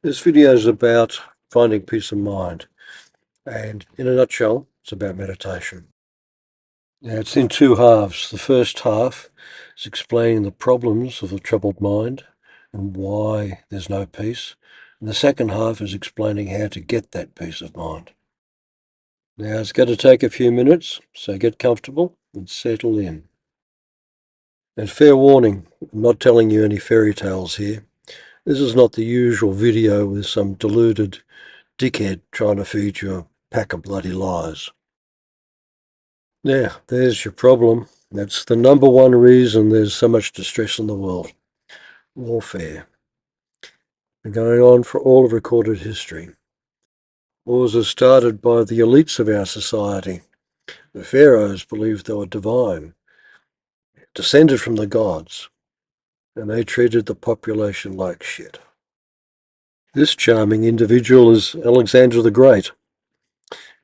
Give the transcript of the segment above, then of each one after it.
This video is about finding peace of mind, and in a nutshell, it's about meditation. Now, it's in two halves. The first half is explaining the problems of a troubled mind and why there's no peace. And the second half is explaining how to get that peace of mind. Now, it's going to take a few minutes, so get comfortable and settle in. And fair warning, I'm not telling you any fairy tales here. This is not the usual video with some deluded dickhead trying to feed you a pack of bloody lies. Yeah, there's your problem. That's the number one reason there's so much distress in the world. Warfare. Been going on for all of recorded history. Wars are started by the elites of our society. The pharaohs believed they were divine, descended from the gods, and they treated the population like shit. This charming individual is Alexander the Great.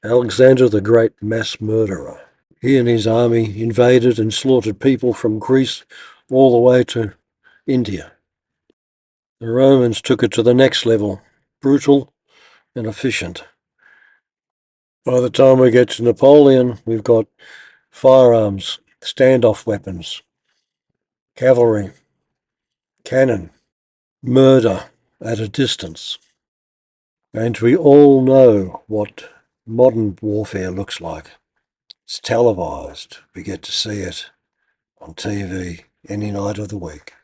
Alexander the Great mass murderer. He and his army invaded and slaughtered people from Greece all the way to India. The Romans took it to the next level, brutal and efficient. By the time we get to Napoleon, we've got firearms, standoff weapons, cavalry, cannon, murder at a distance. And we all know what modern warfare looks like. It's televised. We get to see it on TV any night of the week.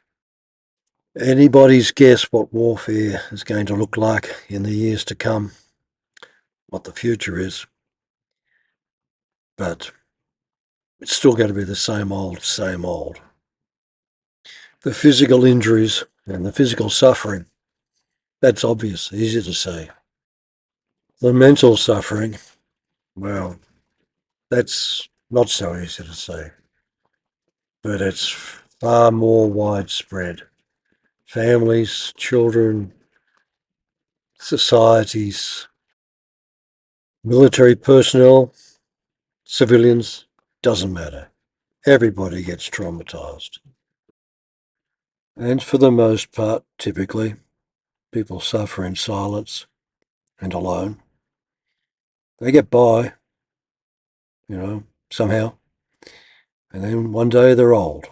Anybody's guess what warfare is going to look like in the years to come, what the future is. But it's still going to be the same old, same old. The physical injuries and the physical suffering, that's obvious, easy to see. The mental suffering, well, that's not so easy to see. But it's far more widespread. Families, children, societies, military personnel, civilians, doesn't matter. Everybody gets traumatized. And for the most part, typically, people suffer in silence and alone. They get by, somehow. And then one day they're old.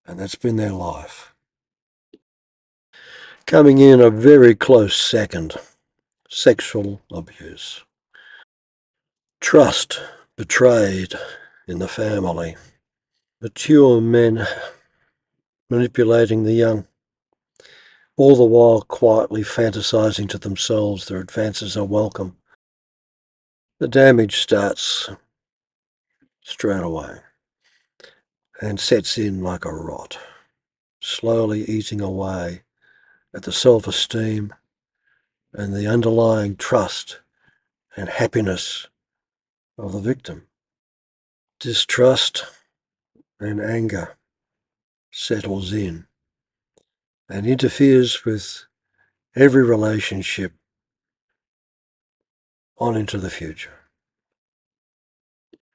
And that's been their life. Coming in a very close second, sexual abuse. Trust betrayed in the family. Mature men manipulating the young, all the while quietly fantasizing to themselves their advances are welcome. The damage starts straight away and sets in like a rot, slowly eating away at the self-esteem and the underlying trust and happiness of the victim. Distrust and anger settles in and interferes with every relationship on into the future.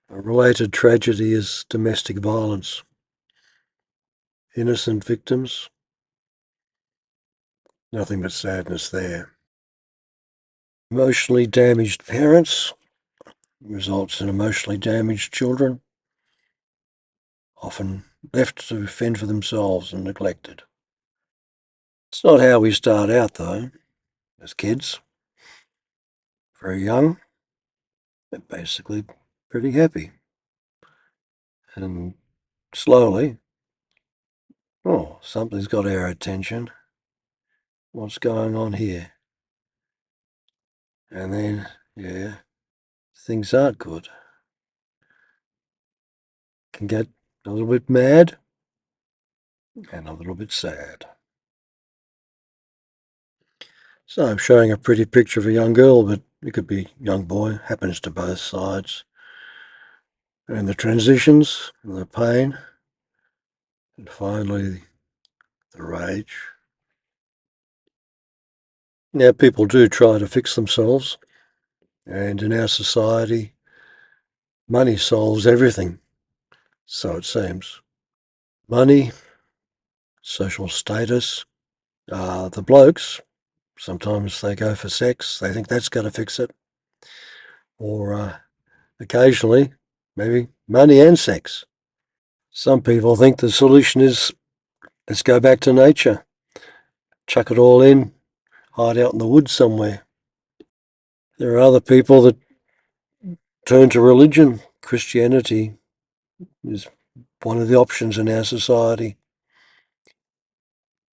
A related tragedy is domestic violence. Innocent victims, nothing but sadness there. Emotionally damaged parents results in emotionally damaged children, often left to fend for themselves and neglected. It's not how we start out, though, as kids. Very young, but basically pretty happy. And slowly, something's got our attention. What's going on here? And then, things aren't good. Can get a little bit mad and a little bit sad. So I'm showing a pretty picture of a young girl, but it could be a young boy, happens to both sides. And the transitions, and the pain, and finally the rage. Now people do try to fix themselves, and in our society, money solves everything, so it seems. Money, social status. The blokes, Sometimes they go for sex. They think that's going to fix it. Or occasionally, maybe money and sex. Some people think the solution is let's go back to nature, chuck it all in, hide out in the woods somewhere. There are other people that turn to religion. Christianity is one of the options in our society.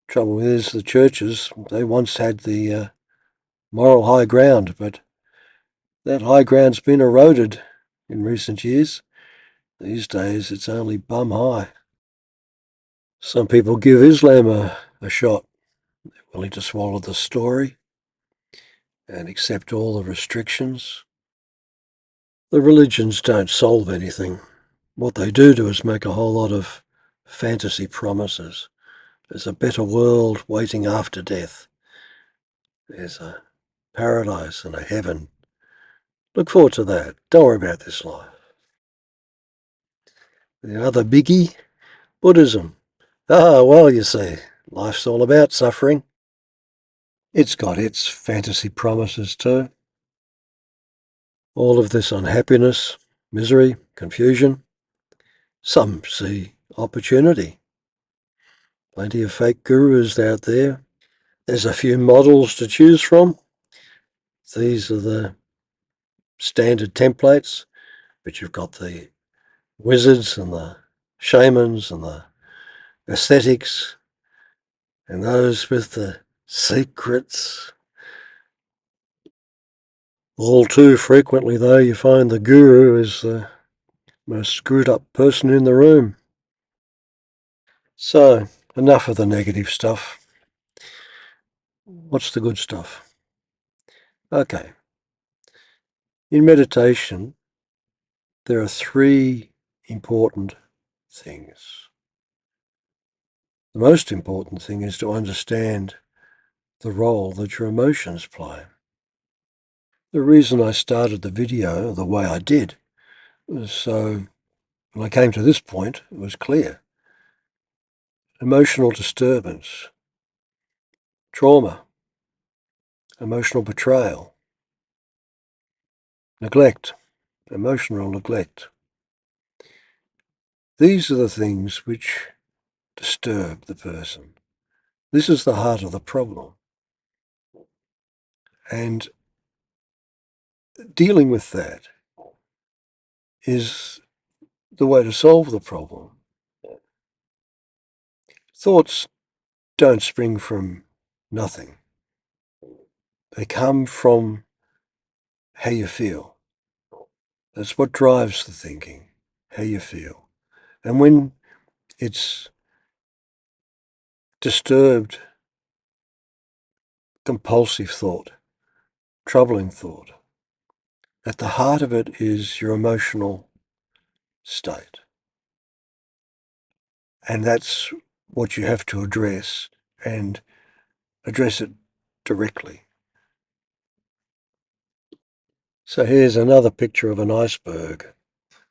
Trouble is the churches, they once had the moral high ground, but that high ground's been eroded in recent years. These days it's only bum high. Some people give Islam a shot. They're willing to swallow the story and accept all the restrictions. The religions don't solve anything. What they do is make a whole lot of fantasy promises. There's a better world waiting after death. There's a paradise and a heaven. Look forward to that. Don't worry about this life. The other biggie, Buddhism. Well, you see, life's all about suffering. It's got its fantasy promises too. All of this unhappiness, misery, confusion. Some see opportunity. Plenty of fake gurus out there. There's a few models to choose from. These are the standard templates, but you've got the wizards and the shamans and the ascetics and those with the secrets. All too frequently, though, you find the guru is the most screwed up person in the room. So, enough of the negative stuff. What's the good stuff? Okay. In meditation, there are three important things. The most important thing is to understand the role that your emotions play. The reason I started the video the way I did was so when I came to this point, it was clear. Emotional disturbance, trauma, emotional betrayal, neglect, emotional neglect. These are the things which disturb the person. This is the heart of the problem. And dealing with that is the way to solve the problem. Thoughts don't spring from nothing. They come from how you feel. That's what drives the thinking, how you feel. And when it's disturbed, compulsive thought, troubling thought, at the heart of it is your emotional state. And that's what you have to address, and address it directly. So here's another picture of an iceberg,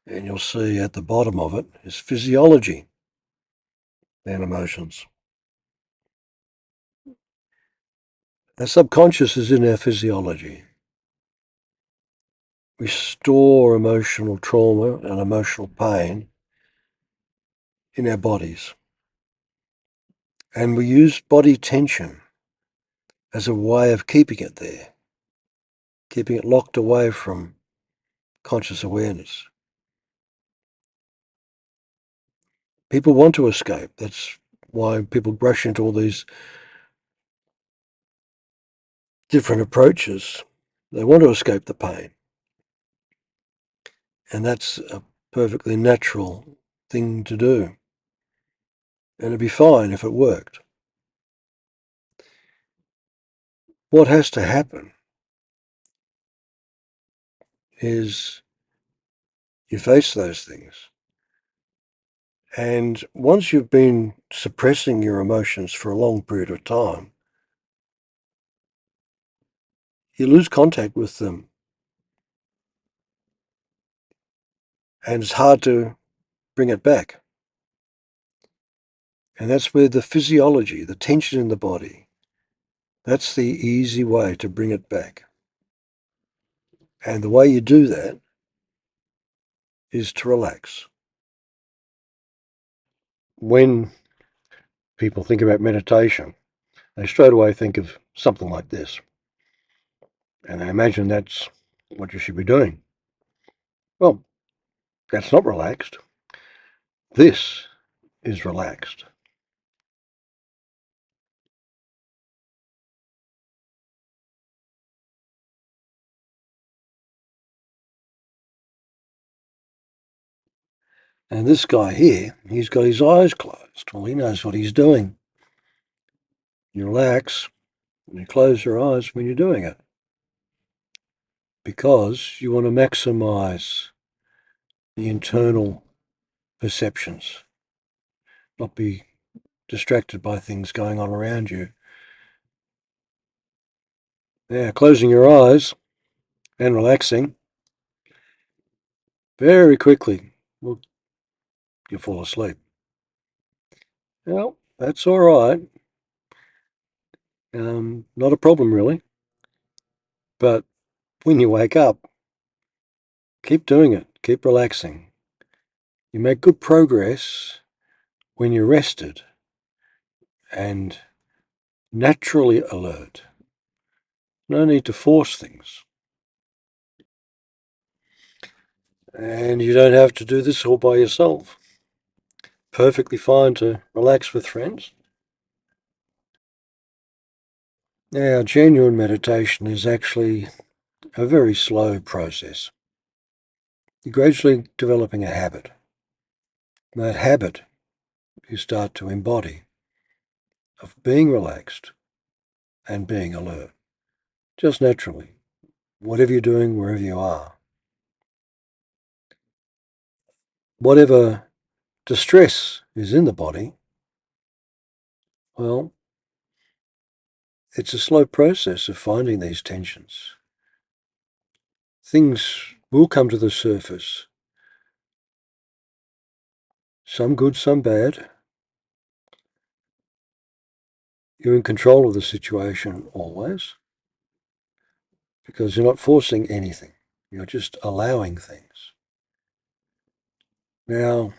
and you'll see at the bottom of it is physiology and emotions. Our subconscious is in our physiology. We store emotional trauma and emotional pain in our bodies. And we use body tension as a way of keeping it there, keeping it locked away from conscious awareness. People want to escape. That's why people rush into all these different approaches. They want to escape the pain. And that's a perfectly natural thing to do. And it'd be fine if it worked. What has to happen is you face those things. And once you've been suppressing your emotions for a long period of time, you lose contact with them. And it's hard to bring it back. And that's where the physiology, the tension in the body, That's the easy way to bring it back. And the way you do that is to relax. When people think about meditation, they straight away think of something like this. And they imagine that's what you should be doing. Well, that's not relaxed. This is relaxed. And this guy here, he's got his eyes closed. Well, he knows what he's doing. You relax and you close your eyes when you're doing it because you want to maximize the internal perceptions, not be distracted by things going on around you. Now, closing your eyes and relaxing very quickly, well, you fall asleep. Well, that's all right. Not a problem really. But when you wake up, keep doing it. Keep relaxing. You make good progress when you're rested and naturally alert. No need to force things. And you don't have to do this all by yourself. Perfectly fine to relax with friends. Now, genuine meditation is actually a very slow process. You're gradually developing a habit. And that habit you start to embody of being relaxed and being alert, just naturally, whatever you're doing, wherever you are. Whatever distress is in the body, well, it's a slow process of finding these tensions. Things will come to the surface, some good, some bad. You're in control of the situation always because you're not forcing anything. You're just allowing things. Now,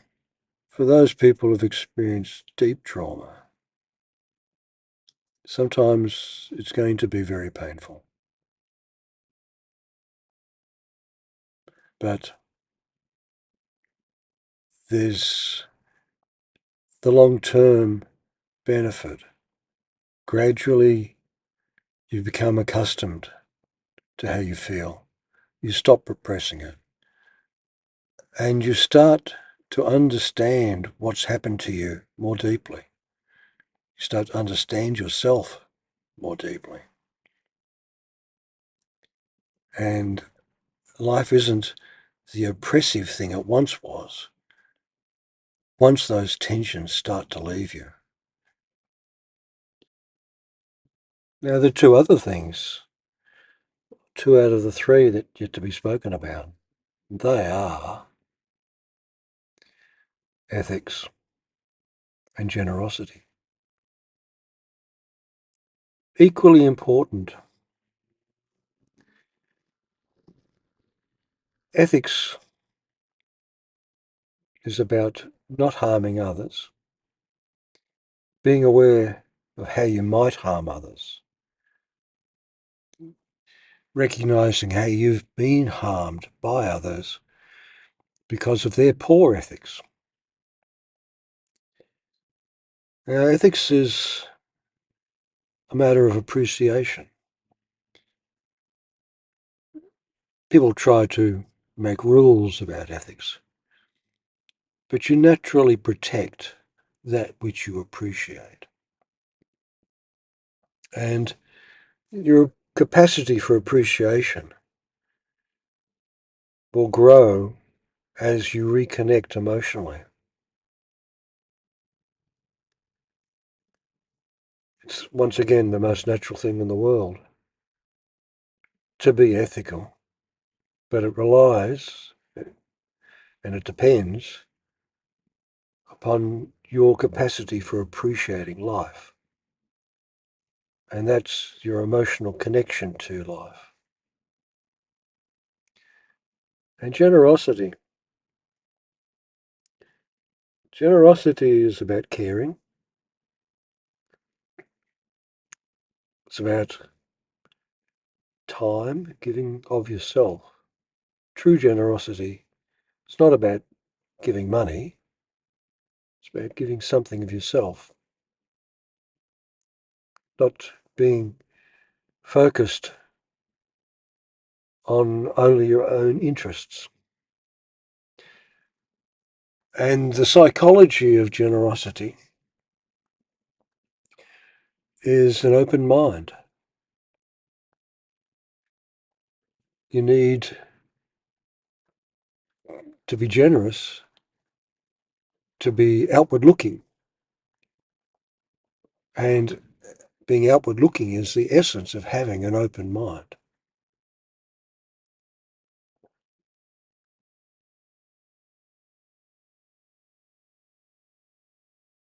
for those people who've experienced deep trauma, sometimes it's going to be very painful. But there's the long-term benefit. Gradually, you become accustomed to how you feel. You stop repressing it. And you start to understand what's happened to you more deeply. You start to understand yourself more deeply. And life isn't the oppressive thing it once was. Once those tensions start to leave you. Now, the two other things, two out of the three that yet to be spoken about, they are ethics and generosity. Equally important. Ethics is about not harming others, being aware of how you might harm others, recognizing how you've been harmed by others because of their poor ethics. Now, ethics is a matter of appreciation. People try to make rules about ethics, but you naturally protect that which you appreciate. And your capacity for appreciation will grow as you reconnect emotionally. It's once again the most natural thing in the world to be ethical, but it relies and it depends upon your capacity for appreciating life And that's your emotional connection to life. And generosity. Generosity is about caring. It's about time, giving of yourself. True generosity, it's not about giving money, it's about giving something of yourself. Not being focused on only your own interests. And the psychology of generosity is an open mind. You need to be generous to be outward looking. And being outward looking is the essence of having an open mind.